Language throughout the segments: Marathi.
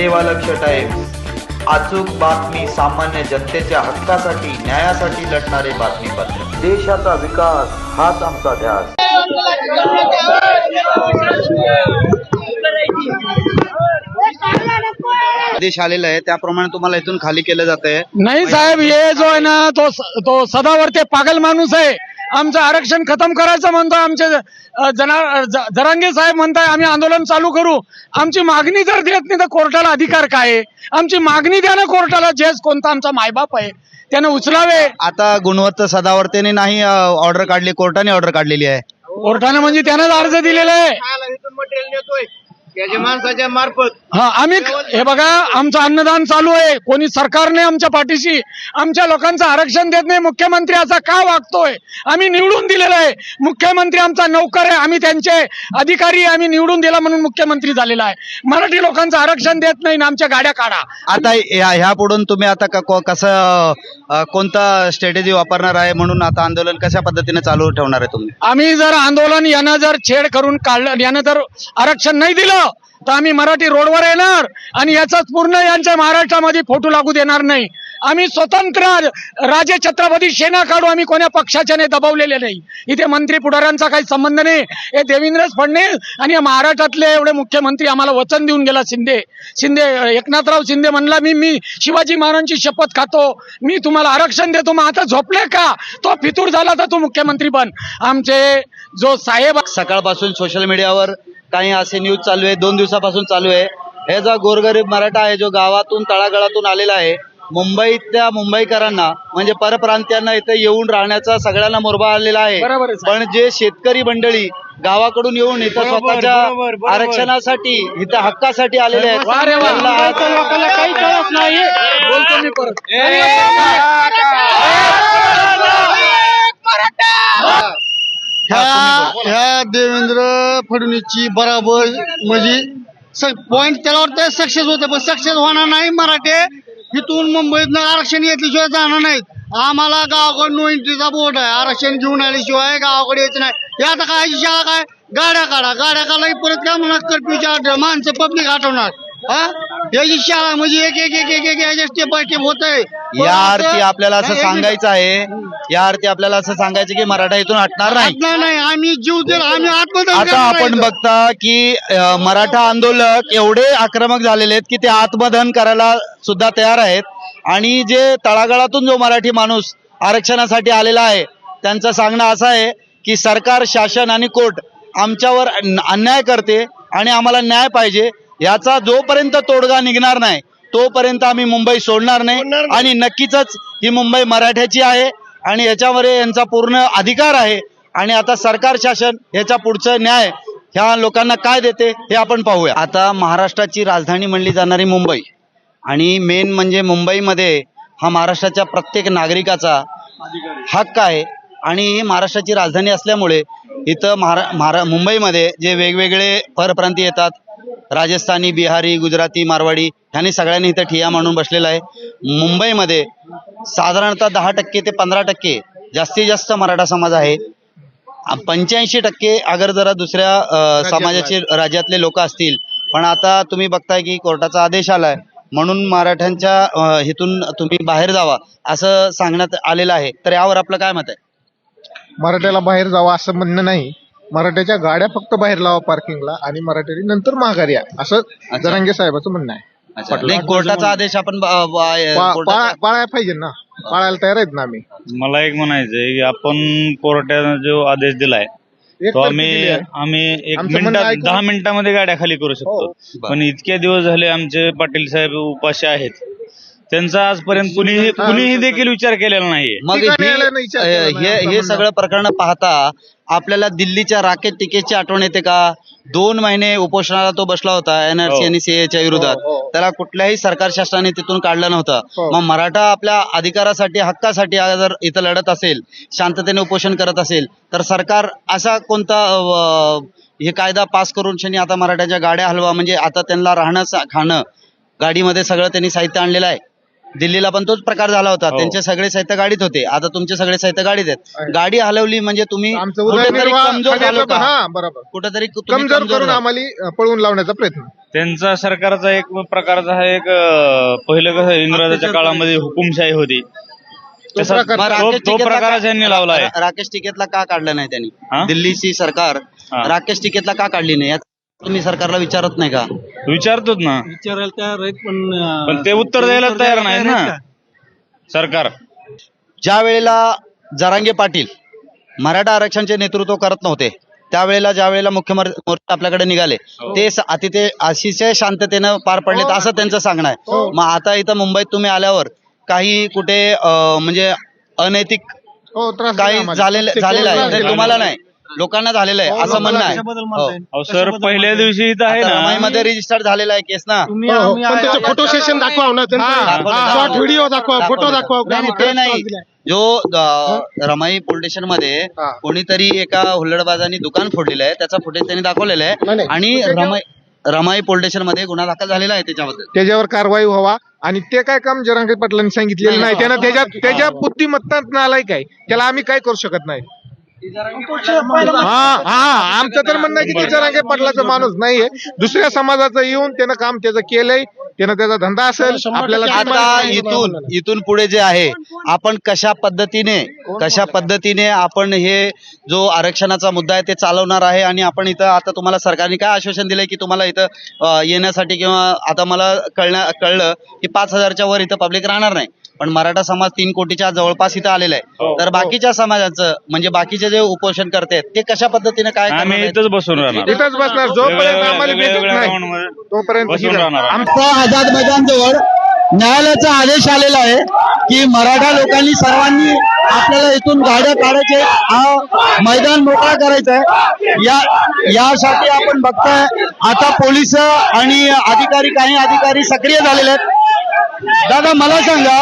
सेवा लक्ष टाइम्स, अचूक बातमी, सामान्य जनतेच्या हक्कासाठी, न्यायासाठी लढणारे बातमीपत्र. देशाचा विकास हाच आमचा ध्यास. आदेश आलेला आहे त्याप्रमाणे तुम्हाला इथून खाली केलं जात आहे. नाही साहेब, हे जो आहे ना तो सदावर्ते पागल माणूस आहे. आमचं आरक्षण खतम करायचं म्हणतो. आमचे जरांगे साहेब म्हणताय आम्ही आंदोलन चालू करू. आमची मागणी जर देत नाही तर कोर्टाला अधिकार काय आहे? आमची मागणी द्या ना कोर्टाला. जेस कोणता आमचा मायबाप आहे त्याने उचलावे. आता गुणवत्ता सदावर्तेने नाही ऑर्डर काढली, कोर्टाने ऑर्डर काढलेली आहे. कोर्टाने म्हणजे त्यानेच अर्ज दिलेला आहे माणसाच्या मार्फत. हा, आम्ही हे बघा, आमचं अन्नदान चालू आहे. कोणी सरकारने आमच्या पाठीशी, आमच्या लोकांचं आरक्षण देत नाही. मुख्यमंत्री असा का वागतोय? आम्ही निवडून दिलेला आहे. मुख्यमंत्री आमचा नौकर आहे. आम्ही त्यांचे अधिकारी, आम्ही निवडून दिला म्हणून मुख्यमंत्री झालेला आहे. मराठी लोकांचं आरक्षण देत नाही ना आमच्या गाड्या काढा. आता ह्या पुढून तुम्ही आता कसं कोणता स्ट्रॅटेजी वापरणार आहे, म्हणून आता आंदोलन कशा पद्धतीने चालू ठेवणार आहे तुम्ही? आम्ही जर आंदोलन यानं जर छेड करून काढलं, यानं जर आरक्षण नाही दिलं तर आम्ही मराठी रोडवर येणार आणि याचाच पूर्ण यांच्या महाराष्ट्रामध्ये फोटो लागू देणार नाही. आम्ही स्वतंत्र राजे छत्रपती सेना काढू. आम्ही कोण्या पक्षाच्याने दबावलेले नाही. इथे मंत्री पुढाऱ्यांचा काही संबंध नाही. हे देवेंद्र फडणवीस आणि या महाराष्ट्रातले एवढे मुख्यमंत्री आम्हाला वचन देऊन गेला. शिंदे एकनाथराव शिंदे म्हणला मी शिवाजी महाराजांची शपथ खातो, मी तुम्हाला आरक्षण देतो. मग आता झोपले का? तो फितूर झाला तर तो मुख्यमंत्री बन. आमचे जो साहेब सकाळपासून सोशल मीडियावर काही असे न्यूज चालू आहे, 2 दिवसापासून चालू आहे. हे जो गोरगरीब मराठा आहे, जो गावातून तळागाळातून आलेला आहे, मुंबईतल्या मुंबईकरांना म्हणजे परप्रांतीयांना इथे येऊन राहण्याचा सगळ्यांना मोरबा आलेला आहे. पण जे शेतकरी मंडळी गावाकडून येऊन इथं स्वतःच्या आरक्षणासाठी, इथं हक्कासाठी आलेले आहेत, काही कळत नाही. बोलतो मी परत. ह्या देवेंद्र फडणवीसची बराबर म्हणजे पॉइंट त्याला वाटतं सक्सेस होते, पण सक्सेस होणार नाही. मराठे इथून मुंबईतनं आरक्षण घेतल्याशिवाय जाणार नाहीत. आम्हाला गावाकडे नो एंट्रीचा बोर्ड आहे. आरक्षण घेऊन आल्याशिवाय गावाकडे यायचं नाही. हे आता काय शाळा काय गाड्या काढा परत काय म्हणणार कर्फ्यूच्या माणसं पब्लिक आठवणार. याची शाळा म्हणजे एक स्टेप बाय स्टेप होत आहे. या अर्थी आपल्याला असं सांगायचं आहे, या अर्थी आपल्याला असं सांगायचं की मराठा इथून हटणार नाही. आम्ही जीव दिला, आम्ही आत्मदान. आता आपण बघता की मराठा आंदोलक एवढे आक्रमक झालेले आहेत की ते आत्मदहन करायला सुद्धा तयार आहेत. आणि जे तळागाळातून जो मराठी माणूस आरक्षणासाठी आलेला आहे त्यांचं सांगणं असं आहे की सरकार, शासन आणि कोर्ट आमच्यावर अन्याय करते आणि आम्हाला न्याय पाहिजे. याचा जोपर्यंत तोडगा निघणार नाही तोपर्यंत आम्ही मुंबई सोडणार नाही. आणि नक्कीच ही मुंबई मराठ्याची आहे आणि याच्यावर यांचा पूर्ण अधिकार आहे. आणि आता सरकार, शासन याच्या पुढचं न्याय ह्या लोकांना काय देते हे आपण पाहूया. आता महाराष्ट्राची राजधानी म्हणली जाणारी मुंबई, आणि मेन म्हणजे मुंबईमध्ये हा महाराष्ट्राच्या प्रत्येक नागरिकाचा हक्क आहे. आणि महाराष्ट्राची राजधानी असल्यामुळे इथं मुंबईमध्ये जे वेगवेगळे परप्रांती येतात, राजस्थानी, बिहारी, गुजराती, मारवाडी, ह्यांनी सगळ्यांनी इथं ठिय्या मांडून बसलेला आहे. मुंबईमध्ये साधारणतः 10% ते 15% जास्तीत जास्त मराठा समाज आहे. 85% अगर जरा दुसऱ्या समाजाचे राज्यातले लोक असतील. पण आता तुम्ही बघताय की कोर्टाचा आदेश आलाय म्हणून मराठ्यांच्या हितून तुम्ही बाहेर जावा असं सांगण्यात आलेलं आहे. तर यावर आपलं काय मत आहे? मराठ्याला बाहेर जावं असं म्हणणं नाही. मराठ्याच्या गाड्या फक्त बाहेर लावा पार्किंगला आणि मराठी नंतर माघारी या, असं जरांगे साहेबांचं म्हणणं आहे. कोर्टाचा आदेश आपण पाळायला पाहिजे ना, पाळायला तयार आहेत ना आम्ही. मला एक म्हणायचंय की आपण कोर्टाने जो आदेश दिलाय तो आम्ही 10 मिनिटामध्ये गाड्या खाली करू शकतो. पण इतके दिवस झाले आमचे पाटील साहेब उपाशी आहेत, त्यांचा आजपर्यंत कुणीही देखील विचार केलेला नाहीये. मग हे सगळं प्रकरण पाहता आपल्याला दिल्लीच्या राकेश टिकेची आठवण येते का? 2 महिने उपोषणाला तो बसला होता NRC आणि CAAच्या विरोधात. त्याला कुठल्याही सरकार शासनाने तिथून काढलं नव्हतं. मग मराठा आपल्या अधिकारासाठी, हक्कासाठी जर इथं लढत असेल, शांततेने उपोषण करत असेल, तर सरकार असा कोणता हे कायदा पास करून शनी आता मराठ्याच्या गाड्या हलवा, म्हणजे आता त्यांना राहणं खाणं गाडीमध्ये सगळं त्यांनी साहित्य आणलेलं आहे. दिल्लीला पण तोच प्रकार झाला होता. हो. त्यांचे सगळे साहित्य गाडीत होते, आता तुमचे सगळे साहित्य गाडीत आहेत. गाडी हलवली म्हणजे तुम्ही आमचं कुठेतरी उदरनिर्वाह कमजोर झालो खाण्याचं- का? हा बरोबर कुठेतरी तुम्ही कमजोर कमजोर करून झालो. आम्हाला पळवून लावण्याचा प्रयत्न. त्यांचा सरकारचा एक प्रकारचा हा एक पहिलं कसं इंग्रजाच्या काळामध्ये हुकुमशाही होती, तसा प्रकार- मग राकेश तो टिकैतला प्रकारच यांनी लावला आहे. राकेश टिकैतला का काढलं नाही हा? त्यांनी? दिल्लीची सरकार हा. राकेश टिकैतला का काढली नाही यात तुम्ही सरकारला विचारत नाही का? विचारतोच ना, विचारायला तयार आहेत पण ते उत्तर द्यायला तयार नाहीत ना सरकार. ज्या वेळेला जरांगे पाटील मराठा आरक्षणाचे नेतृत्व करत नव्हते, त्यावेळेला ज्या वेळेला मुख्य मोर्चा आपल्याकडे निघाले ते अतिशय शांततेनं पार पडलेत असं त्यांचं सांगणं आहे. मग आता इथं मुंबईत तुम्ही आल्यावर काही कुठे म्हणजे अनैतिक हो, त्रास काही दिला आम्हाला. झालेलं ते आहे त्रास ते दिला. तुम्हाला नाही, लोकांना झालेलं आहे हो, असं म्हणणं आहे. लोकांना हो. सर पहिल्या दिवशी इथं आहे आता ना, रमाईमध्ये रजिस्टर झालेला आहे केस ना. हो, हो. पण त्याचं फोटो सेशन दाखवा ना, शॉर्ट व्हिडिओ दाखवा, फोटो दाखवा. नाही, ते नाही. जो रमाई पोलीस स्टेशन मध्ये हा. कोणीतरी एका हुल्लडबाजांनी दुकान फोडलेलं आहे, त्याचा फुटेज त्यांनी दाखवलेला आहे नाही. आणि रमाई पोलीस स्टेशन मध्ये गुन्हा दाखल झालेला आहे त्याच्याबद्दल. त्याच्यावर कारवाई व्हावा. आणि ते काय काम जरांगे पाटलांनी सांगितलेलं नाही, त्यानं त्याच्या बुद्धिमत्तात नालाय काय, त्याला आम्ही काय करू शकत नाही. आमचं तर म्हणणं आहे की ते जरांगे पाटलाचा माणूस नाहीये, दुसऱ्या समाजाचं येऊन त्यानं काम त्याचं केलंय, त्यानं त्याचा धंदा असेल. आपल्याला ते माहित आता नाही. इथून पुढे जे आहे आपण कशा पद्धतीने आपण हे जो आरक्षणाचा मुद्दा आहे ते चालवणार आहे. आणि आपण इथं आता तुम्हाला सरकारने काय आश्वासन दिलंय की तुम्हाला इथं येण्यासाठी किंवा आता मला कळलं की 5,000च्या वर इथं पब्लिक राहणार नाही, पण मराठा समाज 3 कोटीच्या जवळपास इथं आलेला आहे. तर बाकीच्या समाजाचं म्हणजे बाकीचे जे उपोषण करतात ते कशा पद्धतीने काय करणार आम्ही आहेत? इथंच बसून राहणार, इथंच बसणार जोपर्यंत आम्हाला भेटत वेगवेगळ्या नाही ग्राउंडमध्ये तोपर्यंत बसून राहणार. आझाद मैदान जवळ न्यायालयाचा आदेश आलेला आहे की मराठा लोकांनी सर्वांनी आपल्याला इथून गाड्या काढायचे, हा मैदान मोकळा करायचा आहे. यासाठी आपण बघताय आता पोलीस आणि काही अधिकारी सक्रिय झालेले आहेत. दादा मला सांगा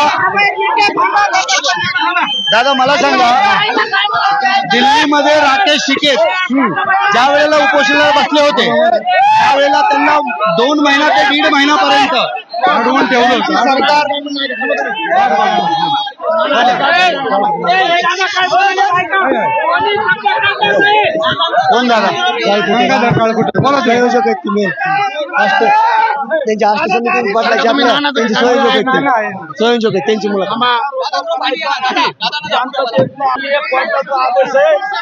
दिल्लीमध्ये राकेश टिकैत ज्या वेळेला उपोषणाला बसले होते त्यावेळेला त्यांना 2 महिना ते 1.5 महिन्यापर्यंत अडवून ठेवलं होतं. सरकार कोण दादा संयोजक आहेत तुम्ही त्यांच्या आष्ट समिती बदलायचे आपल्या त्यांचे संयोजक आहेत त्यांची मुलं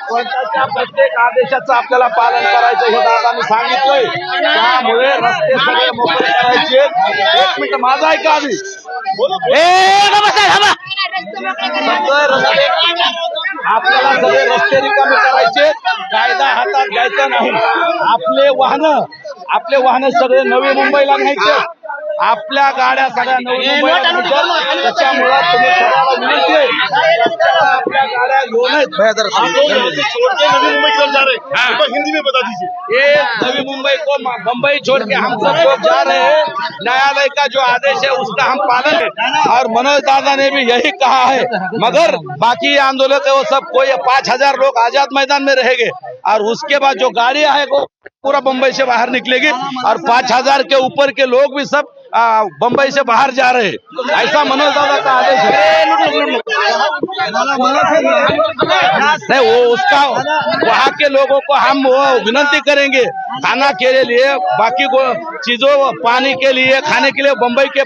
कोर्टाच्या प्रत्येक आदेशाचं आपल्याला पालन करायचं हे दादांनी सांगितलंय. त्यामुळे रस्ते सगळे मोकळे करायचे. 1 मिनिट माझा ऐका आधी. आपल्याला सगळे रस्ते रिकामे करायचे, कायदा हातात घ्यायचा नाही. आपले वाहन सगळे नवी मुंबईला न्यायचे, आपल्या गाड्या सगळ्या नवी मुंबईला न्यायच्या. त्याच्यामुळे तुम्ही सगळ्याला विनंती आहे, रस्त्याला आपल्या गाड्या घेऊन हिंदी में बता दीजिए. ये नवी मुंबई को बम्बई छोड़ के हम सब लोग जा रहे हैं. न्यायालय का जो आदेश है उसका हम पालन है. और मनोज दादा ने भी यही कहा है. मगर बाकी आंदोलन है वो सब कोई 5,000 लोग आजाद मैदान में रहेंगे और उसके बाद जो गाड़ियां है वो पूरा बम्बई से बाहर निकलेगी और 5,000 के ऊपर के लोग भी सब बम्बई से बाहर जा रहे हैं. ऐसा मनोज दादा का आदेश है. नहीं वो उसका वहाँ के लोगों को हम वो विनंती करेंगे खाना के लिए, बाकी को चीजों पानी के लिए, खाने के लिए बम्बई के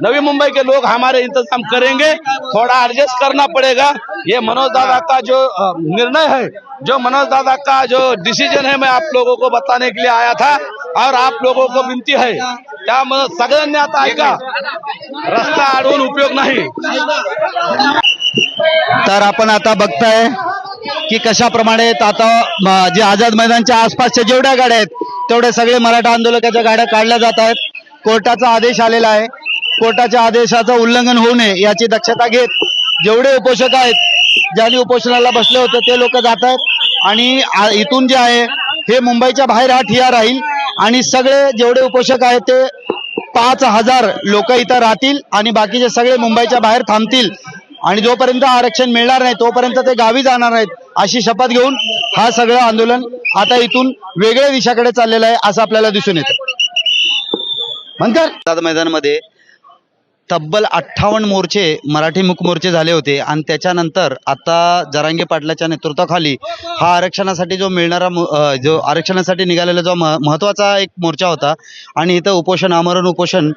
नवी मुंबई के लोग हमारे इंतजाम करेंगे. थोड़ा एडजस्ट करना पड़ेगा. ये मनोज दादा का जो निर्णय है, जो मनोज दादा का जो डिसीजन है, मैं आप लोगों को बताने के लिए आया था और आप लोगों को विनंती है त्यामुळे सगळ्यांनी आता ऐका, रस्ता अडवून उपयोग नाही. तर आपण आता बघताय की कशाप्रमाणे आता जे आझाद मैदानच्या आसपासच्या जेवढ्या गाड्या आहेत तेवढे सगळे मराठा आंदोलकाच्या गाड्या काढल्या जात आहेत. कोर्टाचा आदेश आलेला आहे. कोर्टाच्या आदेशाचं उल्लंघन होऊ नये याची दक्षता घेत जेवढे उपोषक आहेत, ज्यांनी उपोषणाला बसले होते ते लोक जात आहेत. आणि इथून जे आहे हे मुंबईच्या बाहेर हा ठिय्या राहील आणि सगळे जेवढे उपोषक आहेत ते 5,000 लोक इथं राहतील आणि बाकीचे सगळे मुंबईच्या बाहेर थांबतील. आणि जोपर्यंत आरक्षण मिळणार नाही तोपर्यंत ते गावी जाणार नाहीत अशी शपथ घेऊन हा सगळं आंदोलन आता इथून वेगळ्या दिशाकडे चाललेलं आहे असं आपल्याला दिसून येतं. म्हणतात मैदानामध्ये तब्बल 58 मोर्चे मराठी मुक मोर्चे झाले होते आणि त्याच्यानंतर आता जरांगे पाटलाच्या नेतृत्वाखाली हा आरक्षणासाठी जो मिळणारा जो आरक्षणासाठी निघालेला जो महत्त्वाचा एक मोर्चा होता आणि इथं उपोषण आमरण उपोषण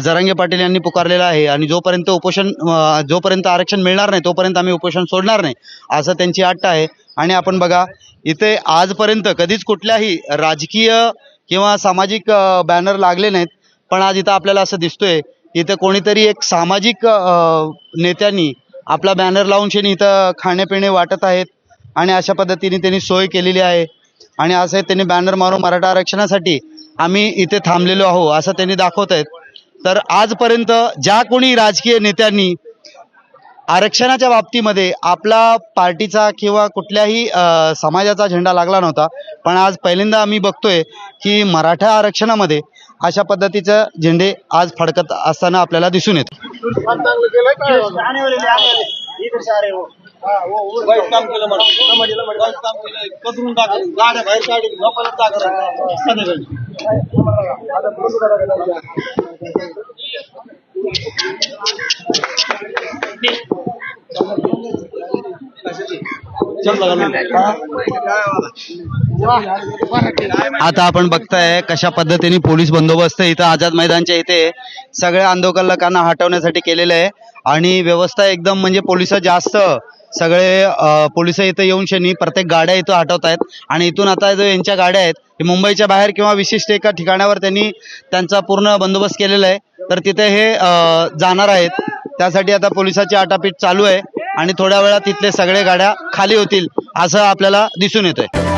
जरांगे पाटील यांनी पुकारलेलं आहे आणि जोपर्यंत आरक्षण मिळणार नाही तोपर्यंत आम्ही उपोषण सोडणार नाही असं त्यांची अट आहे. आणि आपण बघा इथे आजपर्यंत कधीच कुठल्याही राजकीय किंवा सामाजिक बॅनर लागले नाहीत, पण आज इथं आपल्याला असं दिसतोय इथं कोणीतरी एक सामाजिक नेत्यांनी आपला बॅनर लावून शेनी इथं खाणेपिणे वाटत आहेत आणि अशा पद्धतीने त्यांनी सोय केलेली आहे आणि असं त्यांनी बॅनर मारून मराठा आरक्षणासाठी आम्ही इथे थांबलेलो आहो असं त्यांनी दाखवत आहेत. तर आजपर्यंत ज्या कोणी राजकीय नेत्यांनी आरक्षणाच्या बाबतीमध्ये आपला पार्टीचा किंवा कुठल्याही समाजाचा झेंडा लागला नव्हता, पण आज पहिल्यांदा आम्ही बघतोय की मराठा आरक्षणामध्ये अशा पद्धतीचे झेंडे आज फडकत असताना आपल्याला दिसून येत. आता आपण बघताय कशा पद्धतीने पोलीस बंदोबस्त इथं आझाद मैदानच्या इथे सगळ्या आंदोलकांना हटवण्यासाठी केलेलं आहे आणि व्यवस्था एकदम म्हणजे पोलिस जास्त सगळे पोलिस इथं येऊन शनी प्रत्येक गाड्या इथं हटवत आहेत आणि इथून आता जो यांच्या गाड्या आहेत हे मुंबईच्या बाहेर किंवा विशिष्ट एका ठिकाणावर त्यांनी त्यांचा पूर्ण बंदोबस्त केलेला आहे, तर तिथे हे जाणार आहेत. त्यासाठी आता पोलिसाची आटापीट चालू आहे आणि थोड्या वेळात तिथले सगळे गाड्या खाली होतील असं आपल्याला दिसून येतंय.